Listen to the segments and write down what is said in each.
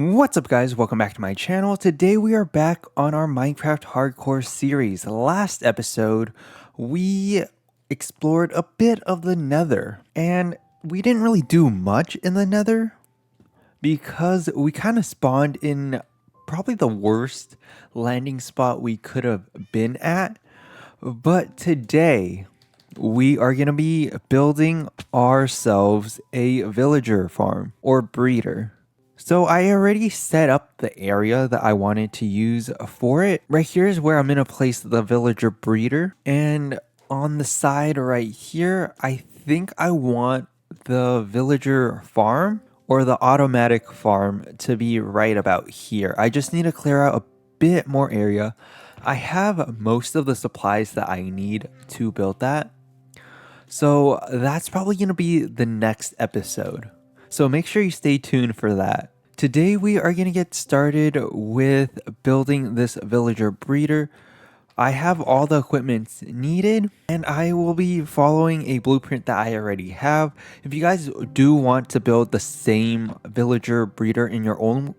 What's up guys, welcome back to my channel. Today we are back on our Minecraft Hardcore series. Last episode, we explored a bit of the Nether, and we didn't really do much in the Nether because we kind of spawned in probably the worst landing spot we could have been at. But today, we are going to be building ourselves a villager farm or breeder. So I already set up the area that I wanted to use for it. Right here is where I'm going to place the villager breeder. And on the side right here, I think I want the villager farm or the automatic farm to be right about here. I just need to clear out a bit more area. I have most of the supplies that I need to build that. So that's probably going to be the next episode. So make sure you stay tuned for that. Today we are going to get started with building this villager breeder. I have all the equipment needed and I will be following a blueprint that I already have. If you guys do want to build the same villager breeder in your own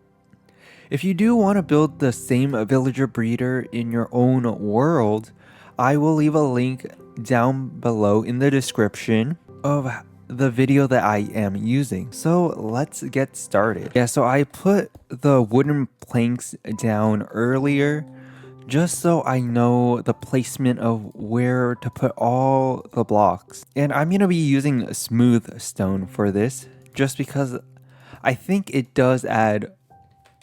If you do want to build the same villager breeder in your own world, I will leave a link down below in the description of the video that I am using. So let's get started. Yeah, so I put the wooden planks down earlier just so I know the placement of where to put all the blocks. And I'm going to be using smooth stone for this just because I think it does add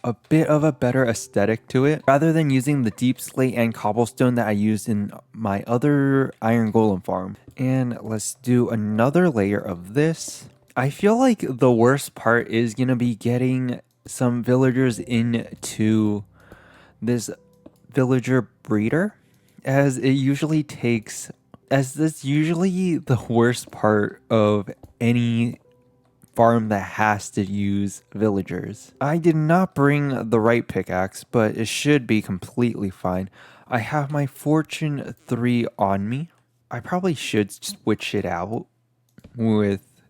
a bit of a better aesthetic to it rather than using the deep slate and cobblestone that I used in my other iron golem farm. And let's do another layer of this. I feel like the worst part is gonna be getting some villagers into this villager breeder, as this usually the worst part of any farm that has to use villagers. I did not bring the right pickaxe, but it should be completely fine. I have my Fortune 3 on me. I probably should switch it out with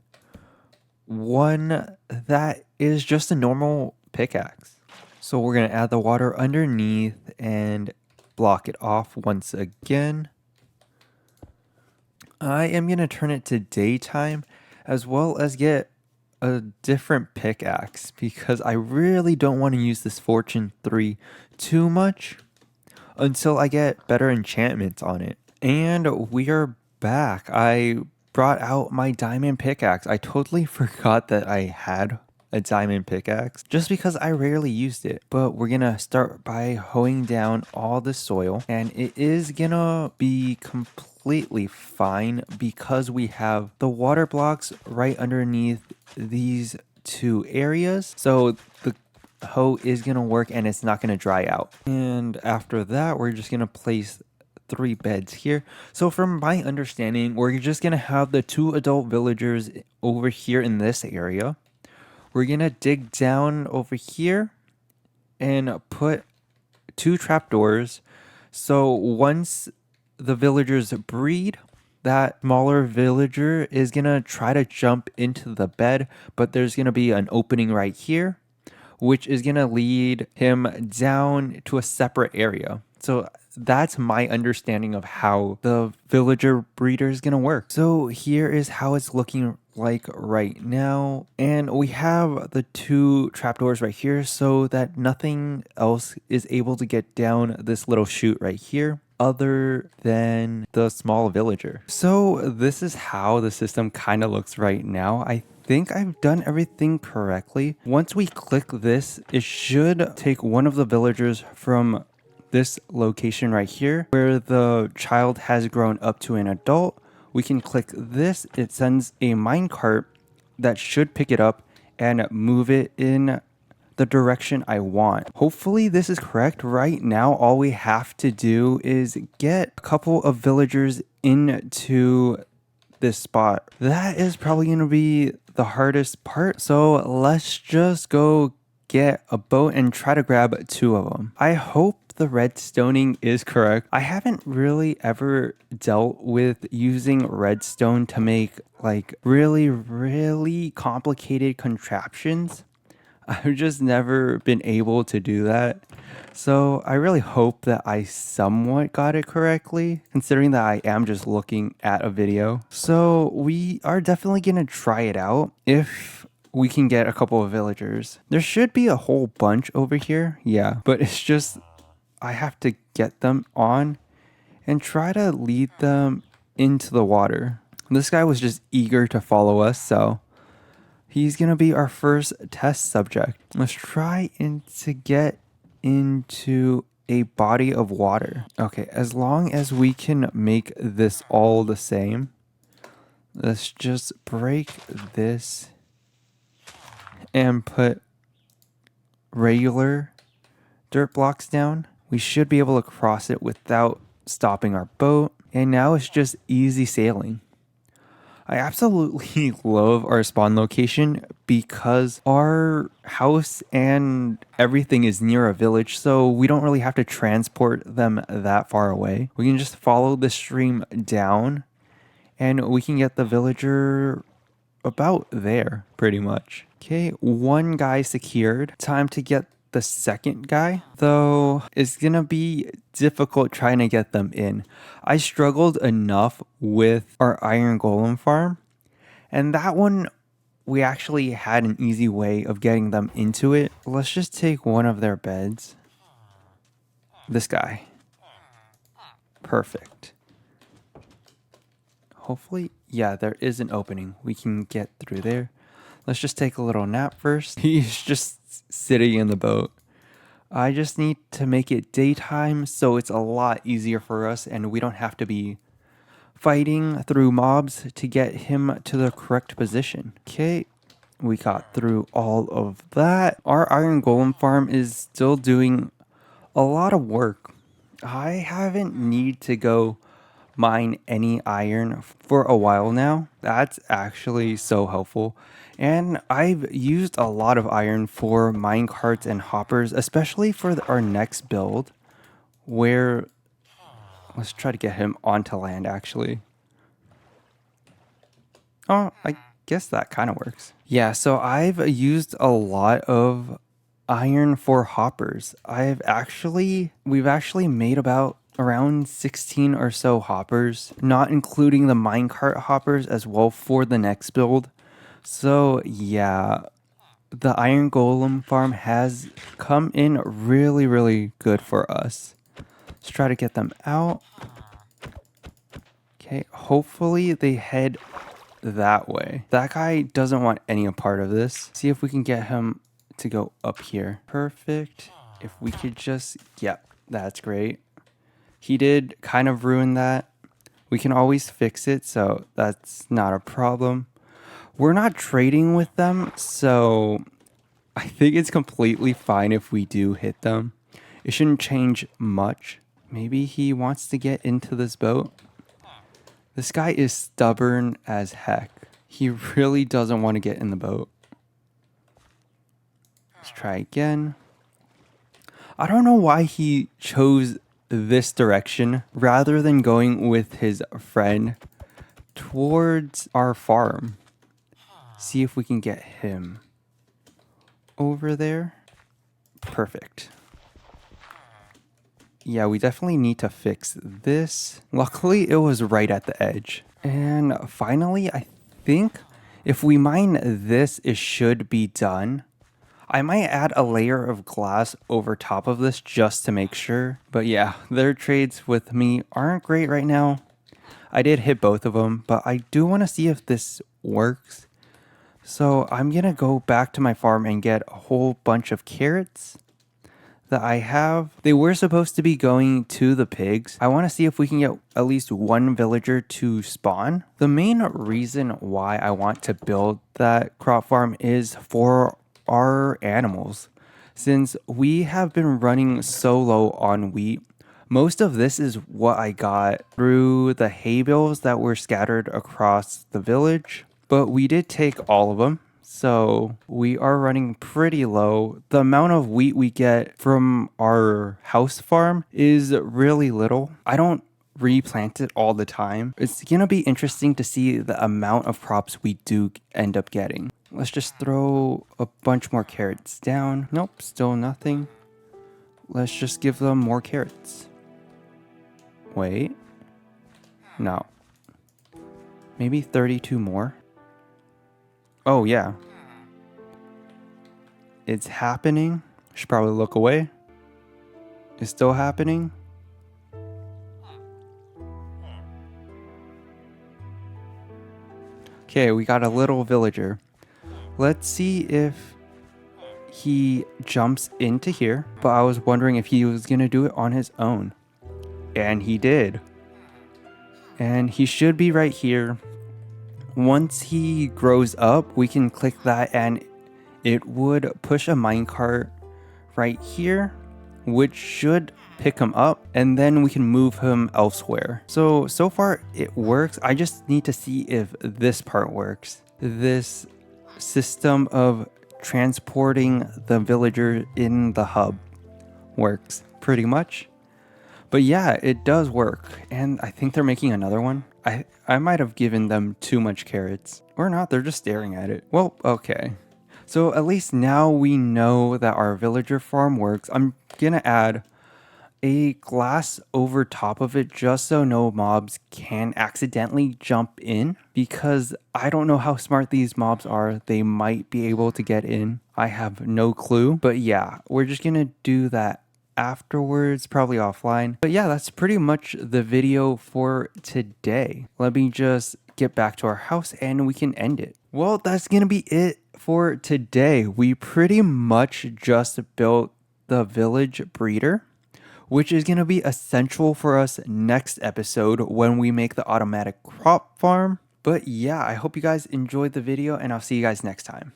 one that is just a normal pickaxe. So we're going to add the water underneath and block it off once again. I am going to turn it to daytime as well as get a different pickaxe because I really don't want to use this Fortune 3 too much until I get better enchantments on it. And we are back. I brought out my diamond pickaxe. I totally forgot that I had a diamond pickaxe just because I rarely used it. But we're gonna start by hoeing down all the soil, and it is gonna be completely fine because we have the water blocks right underneath these two areas. So the hoe is gonna work and it's not gonna dry out. And after that, we're just gonna place 3 beds here. So from my understanding, we're just gonna have the 2 adult villagers over here in this area. We're gonna dig down over here and put 2 trapdoors. So once the villagers breed, that smaller villager is gonna try to jump into the bed, but there's gonna be an opening right here, which is gonna lead him down to a separate area. So that's my understanding of how the villager breeder is gonna work. So here is how it's looking like right now, and we have the 2 trapdoors right here so that nothing else is able to get down this little chute right here other than the small villager. So this is how the system kind of looks right now. I think I've done everything correctly. Once we click this, it should take one of the villagers from this location right here where the child has grown up to an adult. We can click this, it sends a minecart that should pick it up and move it in the direction I want. Hopefully this is correct. Right now, all we have to do is get a couple of villagers into this spot. That is probably going to be the hardest part. So let's just go get a boat and try to grab 2 of them. I hope the redstoning is correct. I haven't really ever dealt with using redstone to make like really complicated contraptions. I've just never been able to do that. So I really hope that I somewhat got it correctly, considering that I am just looking at a video. So we are definitely gonna try it out if we can get a couple of villagers. There should be a whole bunch over here, yeah, but it's just I have to get them on and try to lead them into the water. This guy was just eager to follow us, so he's gonna be our first test subject. Let's try to get into a body of water. Okay, as long as we can make this all the same, let's just break this and put regular dirt blocks down. We should be able to cross it without stopping our boat. And now it's just easy sailing. I absolutely love our spawn location because our house and everything is near a village, so we don't really have to transport them that far away. We can just follow the stream down and we can get the villager about there pretty much. Okay, one guy secured. Time to get the second guy, though it's gonna be difficult trying to get them in. I struggled enough with our iron golem farm, and that one we actually had an easy way of getting them into it. Let's just take one of their beds. This guy. Perfect. Hopefully, yeah, there is an opening. We can get through there. Let's just take a little nap first. He's just sitting in the boat. I just need to make it daytime so it's a lot easier for us and we don't have to be fighting through mobs to get him to the correct position. Okay, we got through all of that. Our iron golem farm is still doing a lot of work. I haven't need to go mine any iron for a while now. That's actually so helpful. And I've used a lot of iron for mine carts and hoppers, especially for our next build, where let's try to get him onto land actually. Oh, I guess that kind of works. Yeah, so I've used a lot of iron for hoppers. We've actually made about around 16 or so hoppers, not including the minecart hoppers as well for the next build. So yeah, the iron golem farm has come in really good for us. Let's try to get them out. Okay, hopefully they head that way. That guy doesn't want any part of this. See if we can get him to go up here. Perfect. If we could just, yep, that's great. He did kind of ruin that. We can always fix it, so that's not a problem. We're not trading with them, so I think it's completely fine if we do hit them. It shouldn't change much. Maybe he wants to get into this boat. This guy is stubborn as heck. He really doesn't want to get in the boat. Let's try again. I don't know why he chose this direction rather than going with his friend towards our farm. See if we can get him over there. Perfect. Yeah, we definitely need to fix this. Luckily, it was right at the edge. And finally, I think if we mine this, it should be done. I might add a layer of glass over top of this just to make sure. But yeah, their trades with me aren't great right now. I did hit both of them, but I do want to see if this works. So I'm going to go back to my farm and get a whole bunch of carrots that I have. They were supposed to be going to the pigs. I want to see if we can get at least one villager to spawn. The main reason why I want to build that crop farm is for our animals. Since we have been running so low on wheat, most of this is what I got through the hay bales that were scattered across the village. But we did take all of them. So we are running pretty low. The amount of wheat we get from our house farm is really little. I don't replant it all the time. It's gonna be interesting to see the amount of crops we do end up getting. Let's just throw a bunch more carrots down. Nope, still nothing. Let's just give them more carrots. Wait. No. Maybe 32 more? Oh, yeah. It's happening. Should probably look away. It's still happening. Okay, we got a little villager. Let's see if he jumps into here. But I was wondering if he was going to do it on his own. And he did. And he should be right here. Once he grows up, we can click that and it would push a minecart right here, which should pick him up, and then we can move him elsewhere. So far it works. I just need to see if this part works. This system of transporting the villager in the hub works pretty much. But yeah, it does work. And I think they're making another one. I might have given them too much carrots. Or not, they're just staring at it. Well, okay. So at least now we know that our villager farm works. I'm gonna add a glass over top of it just so no mobs can accidentally jump in, because I don't know how smart these mobs are. They might be able to get in. I have no clue. But yeah, we're just gonna do that afterwards, probably offline. But yeah, that's pretty much the video for today. Let me just get back to our house and we can end it. Well, that's gonna be it for today. We pretty much just built the village breeder, which is going to be essential for us next episode when we make the automatic crop farm. But yeah, I hope you guys enjoyed the video and I'll see you guys next time.